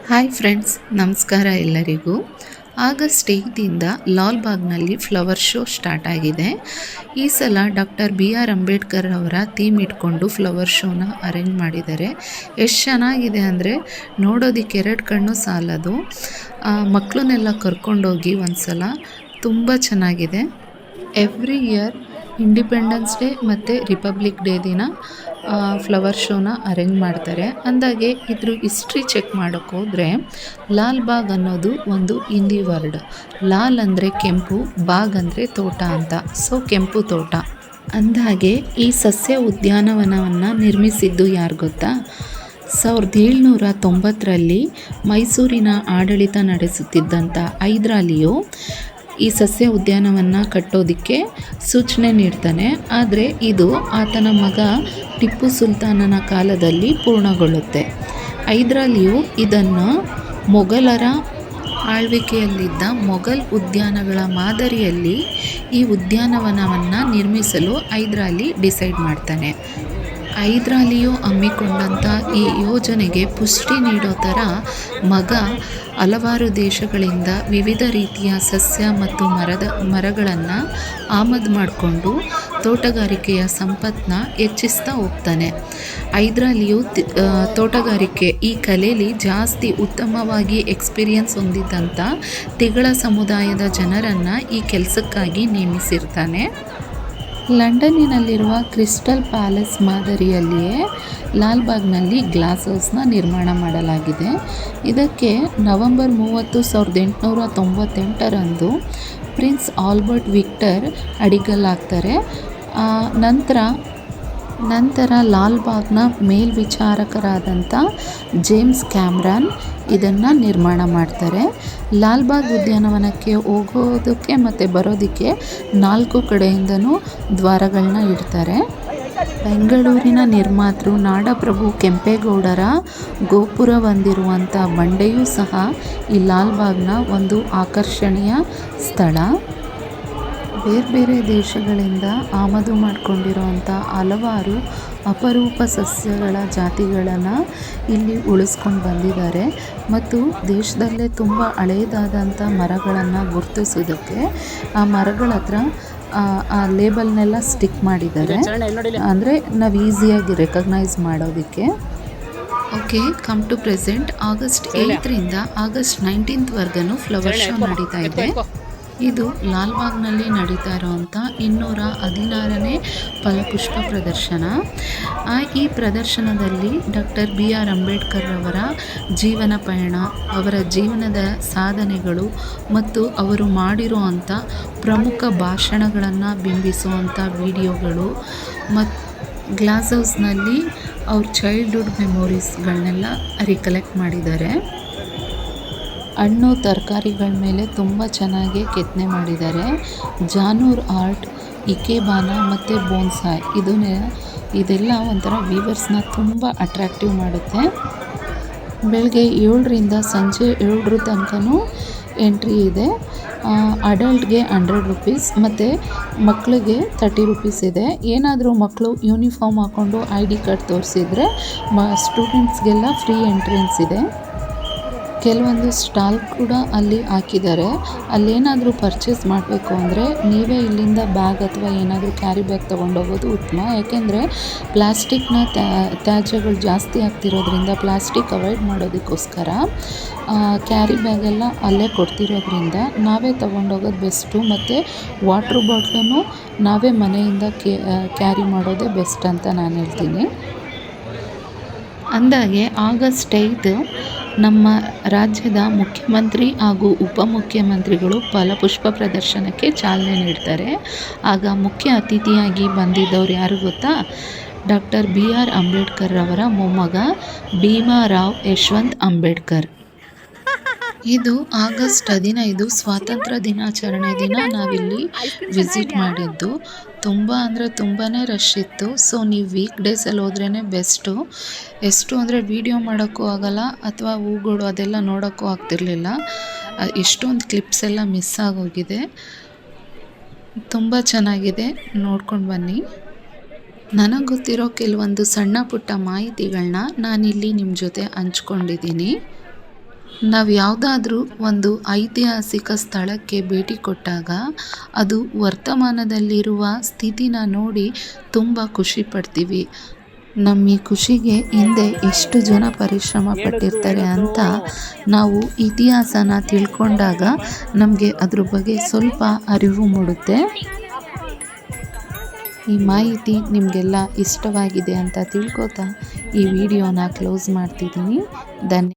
Hi friends, ನಮಸ್ಕಾರ ಎಲ್ಲರಿಗೂ. August 8ರಿಂದ ಲಾಲ್ ಬಾಗ್ನಲ್ಲಿ ಫ್ಲವರ್ ಶೋ ಸ್ಟಾರ್ಟ್ ಆಗಿದೆ. ಈ ಸಲ ಡಾಕ್ಟರ್ BR ಅಂಬೇಡ್ಕರ್ ಅವರ ಥೀಮ್ ಇಟ್ಕೊಂಡು ಫ್ಲವರ್ ಶೋನ ಅರೇಂಜ್ ಮಾಡಿದ್ದಾರೆ. ಎಷ್ಟು ಚೆನ್ನಾಗಿದೆ ಅಂದರೆ ನೋಡೋದಕ್ಕೆ ಎರಡು ಕಣ್ಣು ಸಾಲದು. ಮಕ್ಕಳನ್ನೆಲ್ಲ ಕರ್ಕೊಂಡೋಗಿ ಒಂದು ಸಲ ತುಂಬ ಚೆನ್ನಾಗಿದೆ. ಎವ್ರಿ ಇಯರ್ ಇಂಡಿಪೆಂಡೆನ್ಸ್ ಡೇ ಮತ್ತು ರಿಪಬ್ಲಿಕ್ ಡೇ ದಿನ ಫ್ಲವರ್ ಶೋನ ಅರೇಂಜ್ ಮಾಡ್ತಾರೆ. ಅಂದಾಗೆ ಇದ್ರ ಹಿಸ್ಟ್ರಿ ಚೆಕ್ ಮಾಡೋಕ್ಕೆ ಹೋದರೆ ಲಾಲ್ ಬಾಗ್ ಅನ್ನೋದು ಒಂದು ಹಿಂದಿ ವರ್ಡ್. ಲಾಲ್ ಅಂದರೆ ಕೆಂಪು, ಬಾಗ್ ಅಂದರೆ ತೋಟ ಅಂತ. ಸೊ ಕೆಂಪು ತೋಟ. ಅಂದಾಗೆ ಈ ಸಸ್ಯ ಉದ್ಯಾನವನವನ್ನು ನಿರ್ಮಿಸಿದ್ದು ಯಾರು ಗೊತ್ತಾ? 1790ರಲ್ಲಿ ಮೈಸೂರಿನ ಆಡಳಿತ ನಡೆಸುತ್ತಿದ್ದಂಥ ಹೈದರಾಲಿಯು ಈ ಸಸ್ಯ ಉದ್ಯಾನವನ್ನು ಕಟ್ಟೋದಕ್ಕೆ ಸೂಚನೆ ನೀಡ್ತಾನೆ. ಆದರೆ ಇದು ಆತನ ಮಗ ಟಿಪ್ಪು ಸುಲ್ತಾನನ ಕಾಲದಲ್ಲಿ ಪೂರ್ಣಗೊಳ್ಳುತ್ತೆ. ಹೈದರಾಲಿಯು ಇದನ್ನು ಮೊಘಲರ ಆಳ್ವಿಕೆಯಲ್ಲಿದ್ದ ಮೊಘಲ್ ಉದ್ಯಾನಗಳ ಮಾದರಿಯಲ್ಲಿ ಈ ಉದ್ಯಾನವನವನ್ನು ನಿರ್ಮಿಸಲು ಹೈದರಾಲಿ ಡಿಸೈಡ್ ಮಾಡ್ತಾನೆ. ಹೈದರಾಲಿಯು ಹಮ್ಮಿಕೊಂಡಂಥ ಈ ಯೋಜನೆಗೆ ಪುಷ್ಟಿ ನೀಡೋ ಥರ ಮಗ ಹಲವಾರು ದೇಶಗಳಿಂದ ವಿವಿಧ ರೀತಿಯ ಸಸ್ಯ ಮತ್ತು ಮರಗಳನ್ನು ಆಮದು ಮಾಡಿಕೊಂಡು ತೋಟಗಾರಿಕೆಯ ಸಂಪತ್ತನ್ನ ಹೆಚ್ಚಿಸ್ತಾ ಹೋಗ್ತಾನೆ. ಹೈದರಾಲಿಯು ತೋಟಗಾರಿಕೆ ಈ ಕಲೆಯಲ್ಲಿ ಜಾಸ್ತಿ ಉತ್ತಮವಾಗಿ ಎಕ್ಸ್ಪೀರಿಯನ್ಸ್ ಹೊಂದಿದ್ದಂಥ ತಿಗಳ ಸಮುದಾಯದ ಜನರನ್ನು ಈ ಕೆಲಸಕ್ಕಾಗಿ ನೇಮಿಸಿರ್ತಾನೆ. ಲಂಡನ್ನಿನಲ್ಲಿರುವ ಕ್ರಿಸ್ಟಲ್ ಪ್ಯಾಲೇಸ್ ಮಾದರಿಯಲ್ಲಿಯೇ ಲಾಲ್ ಬಾಗ್ನಲ್ಲಿ ಗ್ಲಾಸ್ ಹೌಸ್ನ ನಿರ್ಮಾಣ ಮಾಡಲಾಗಿದೆ. ಇದಕ್ಕೆ ನವೆಂಬರ್ 30, 1898ರಂದು ಪ್ರಿನ್ಸ್ ಆಲ್ಬರ್ಟ್ ವಿಕ್ಟರ್ ಅಡಿಗಲ್ಲಾಗ್ತಾರೆ. ನಂತರ ಲಾಲ್ ಬಾಗ್ನ ಮೇಲ್ವಿಚಾರಕರಾದಂಥ ಜೇಮ್ಸ್ ಕ್ಯಾಮ್ರಾನ್ ಇದನ್ನು ನಿರ್ಮಾಣ ಮಾಡ್ತಾರೆ. ಲಾಲ್ ಬಾಗ್ ಉದ್ಯಾನವನಕ್ಕೆ ಹೋಗೋದಕ್ಕೆ ಮತ್ತು ಬರೋದಕ್ಕೆ 4 ಕಡೆಯಿಂದನೂ ದ್ವಾರಗಳನ್ನ ಇಡ್ತಾರೆ. ಬೆಂಗಳೂರಿನ ನಿರ್ಮಾತೃ ನಾಡಪ್ರಭು ಕೆಂಪೇಗೌಡರ ಗೋಪುರ ಹೊಂದಿರುವಂಥ ಬಂಡೆಯೂ ಸಹ ಈ ಲಾಲ್ ಬಾಗ್ನ ಒಂದು ಆಕರ್ಷಣೀಯ ಸ್ಥಳ. ಬೇರೆ ಬೇರೆ ದೇಶಗಳಿಂದ ಆಮದು ಮಾಡಿಕೊಂಡಿರುವಂಥ ಹಲವಾರು ಅಪರೂಪ ಸಸ್ಯಗಳ ಜಾತಿಗಳನ್ನು ಇಲ್ಲಿ ಉಳಿಸ್ಕೊಂಡು ಬಂದಿದ್ದಾರೆ. ಮತ್ತು ದೇಶದಲ್ಲೇ ತುಂಬ ಹಳೆಯದಾದಂಥ ಮರಗಳನ್ನು ಗುರುತಿಸೋದಕ್ಕೆ ಆ ಮರಗಳ ಹತ್ರ ಆ ಲೇಬಲ್ನೆಲ್ಲ ಸ್ಟಿಕ್ ಮಾಡಿದ್ದಾರೆ. ಅಂದರೆ ನಾವು ಈಸಿಯಾಗಿ ರೆಕಗ್ನೈಸ್ ಮಾಡೋದಕ್ಕೆ. Okay, come to present. August 8ರಿಂದ ಆಗಸ್ಟ್ 19ವರೆಗೂ ಫ್ಲವರ್ ಶೋ ನಡೀತಾ ಇದೆ. ಇದು ಲಾಲ್ ಬಾಗ್ನಲ್ಲಿ ನಡೀತಾ ಇರೋವಂಥ 216ನೇ ಫಲಪುಷ್ಪ ಪ್ರದರ್ಶನ. ಈ ಪ್ರದರ್ಶನದಲ್ಲಿ ಡಾಕ್ಟರ್ BR ಅಂಬೇಡ್ಕರ್ ಅವರ ಜೀವನ ಪಯಣ, ಅವರ ಜೀವನದ ಸಾಧನೆಗಳು ಮತ್ತು ಅವರು ಮಾಡಿರುವಂಥ ಪ್ರಮುಖ ಭಾಷಣಗಳನ್ನು ಬಿಂಬಿಸುವಂಥ ವಿಡಿಯೋಗಳು ಮತ್ತು ಗ್ಲಾಸ್ ಹೌಸ್ನಲ್ಲಿ ಅವ್ರ ಚೈಲ್ಡ್ಹುಡ್ ಮೆಮೊರೀಸ್ಗಳನ್ನೆಲ್ಲ ರಿಕಲೆಕ್ಟ್ ಮಾಡಿದ್ದಾರೆ. ಹಣ್ಣು ತರಕಾರಿಗಳ ಮೇಲೆ ತುಂಬ ಚೆನ್ನಾಗಿ ಕೆತ್ತನೆ ಮಾಡಿದ್ದಾರೆ. ಜಾನೂರ್ ಆರ್ಟ್, ಇಕೆಬಾನ ಮತ್ತು ಬೋನ್ಸಾಯ್ ಇದೆಲ್ಲ ಒಂಥರ ವೀವರ್ಸ್ನ ತುಂಬ ಅಟ್ರಾಕ್ಟಿವ್ ಮಾಡುತ್ತೆ. ಬೆಳಗ್ಗೆ 7ರಿಂದ ಸಂಜೆ 7 ತನಕನೂ ಎಂಟ್ರಿ ಇದೆ. ಅಡಲ್ಟ್ಗೆ 100 ರೂಪೀಸ್ ಮತ್ತು ಮಕ್ಕಳಿಗೆ 30 ರೂಪೀಸ್ ಇದೆ. ಏನಾದರೂ ಮಕ್ಕಳು ಯೂನಿಫಾರ್ಮ್ ಹಾಕ್ಕೊಂಡು ID ಕಾರ್ಡ್ ತೋರಿಸಿದ್ರೆ ಸ್ಟೂಡೆಂಟ್ಸ್ಗೆಲ್ಲ ಫ್ರೀ ಎಂಟ್ರೆನ್ಸ್ ಇದೆ. ಕೆಲವೊಂದು ಸ್ಟಾಲ್ ಕೂಡ ಅಲ್ಲಿ ಹಾಕಿದ್ದಾರೆ. ಅಲ್ಲೇನಾದರೂ ಪರ್ಚೇಸ್ ಮಾಡಬೇಕು ಅಂದರೆ ನೀವೇ ಇಲ್ಲಿಂದ ಬ್ಯಾಗ್ ಅಥವಾ ಏನಾದರೂ ಕ್ಯಾರಿ ಬ್ಯಾಗ್ ತೊಗೊಂಡೋಗೋದು ಉತ್ತಮ. ಯಾಕೆಂದರೆ ಪ್ಲಾಸ್ಟಿಕ್ನ ತ್ಯಾಜ್ಯಗಳು ಜಾಸ್ತಿ ಆಗ್ತಿರೋದ್ರಿಂದ ಪ್ಲಾಸ್ಟಿಕ್ ಅವಾಯ್ಡ್ ಮಾಡೋದಕ್ಕೋಸ್ಕರ ಕ್ಯಾರಿ ಬ್ಯಾಗೆಲ್ಲ ಅಲ್ಲೇ ಕೊಡ್ತಿರೋದ್ರಿಂದ ನಾವೇ ತೊಗೊಂಡೋಗೋದು ಬೆಸ್ಟು. ಮತ್ತು ವಾಟ್ರ್ ಬಾಟ್ಲನ್ನು ನಾವೇ ಮನೆಯಿಂದ ಕ್ಯಾರಿ ಮಾಡೋದೇ ಬೆಸ್ಟ್ ಅಂತ ನಾನು ಹೇಳ್ತೀನಿ. ಅಂದಾಗೆ ಆಗಸ್ಟ್ 5 ನಮ್ಮ ರಾಜ್ಯದ ಮುಖ್ಯಮಂತ್ರಿ ಹಾಗೂ ಉಪಮುಖ್ಯಮಂತ್ರಿಗಳು ಫಲಪುಷ್ಪ ಪ್ರದರ್ಶನಕ್ಕೆ ಚಾಲನೆ ನೀಡ್ತಾರೆ. ಆಗ ಮುಖ್ಯ ಅತಿಥಿಯಾಗಿ ಬಂದಿದ್ದವ್ರು ಯಾರು ಗೊತ್ತಾ? ಡಾಕ್ಟರ್ BR ಅಂಬೇಡ್ಕರ್ ಅವರ ಮೊಮ್ಮಗ ಭೀಮರಾವ್ ಯಶವಂತ್ ಅಂಬೇಡ್ಕರ್. ಇದು ಆಗಸ್ಟ್ 15 ಸ್ವಾತಂತ್ರ್ಯ ದಿನಾಚರಣೆ ದಿನ ನಾವಿಲ್ಲಿ ವಿಸಿಟ್ ಮಾಡಿದ್ದು. ತುಂಬ ಅಂದರೆ ತುಂಬಾ ರಶ್ ಇತ್ತು. ಸೊ ನೀವು ವೀಕ್ ಡೇಸಲ್ಲಿ ಹೋದ್ರೇ ಬೆಸ್ಟು. ಎಷ್ಟು ಅಂದರೆ ವೀಡಿಯೋ ಮಾಡೋಕ್ಕೂ ಆಗಲ್ಲ ಅಥವಾ ಹೂಗಳು ಅದೆಲ್ಲ ನೋಡೋಕ್ಕೂ ಆಗ್ತಿರ್ಲಿಲ್ಲ. ಎಷ್ಟೊಂದು ಕ್ಲಿಪ್ಸ್ ಎಲ್ಲ ಮಿಸ್ ಆಗೋಗಿದೆ. ತುಂಬ ಚೆನ್ನಾಗಿದೆ, ನೋಡ್ಕೊಂಡು ಬನ್ನಿ. ನನಗೆ ಗೊತ್ತಿರೋ ಕೆಲವೊಂದು ಸಣ್ಣ ಪುಟ್ಟ ಮಾಹಿತಿಗಳನ್ನ ನಾನಿಲ್ಲಿ ನಿಮ್ಮ ಜೊತೆ ಹಂಚ್ಕೊಂಡಿದ್ದೀನಿ. ನಾವು ಯಾವುದಾದ್ರೂ ಒಂದು ಐತಿಹಾಸಿಕ ಸ್ಥಳಕ್ಕೆ ಭೇಟಿ ಕೊಟ್ಟಾಗ ಅದು ವರ್ತಮಾನದಲ್ಲಿರುವ ಸ್ಥಿತಿನ ನೋಡಿ ತುಂಬ ಖುಷಿ ಪಡ್ತೀವಿ. ನಮ್ಮ ಈ ಖುಷಿಗೆ ಹಿಂದೆ ಎಷ್ಟು ಜನ ಪರಿಶ್ರಮ ಪಟ್ಟಿರ್ತಾರೆ ಅಂತ ನಾವು ಇತಿಹಾಸನ ತಿಳ್ಕೊಂಡಾಗ ನಮಗೆ ಅದ್ರ ಬಗ್ಗೆ ಸ್ವಲ್ಪ ಅರಿವು ಮೂಡುತ್ತೆ. ಈ ಮಾಹಿತಿ ನಿಮಗೆಲ್ಲ ಇಷ್ಟವಾಗಿದೆ ಅಂತ ತಿಳ್ಕೊತಾ ಈ ವಿಡಿಯೋನ ಕ್ಲೋಸ್ ಮಾಡ್ತಿದ್ದೀನಿ. ಧನ್ಯವಾದ.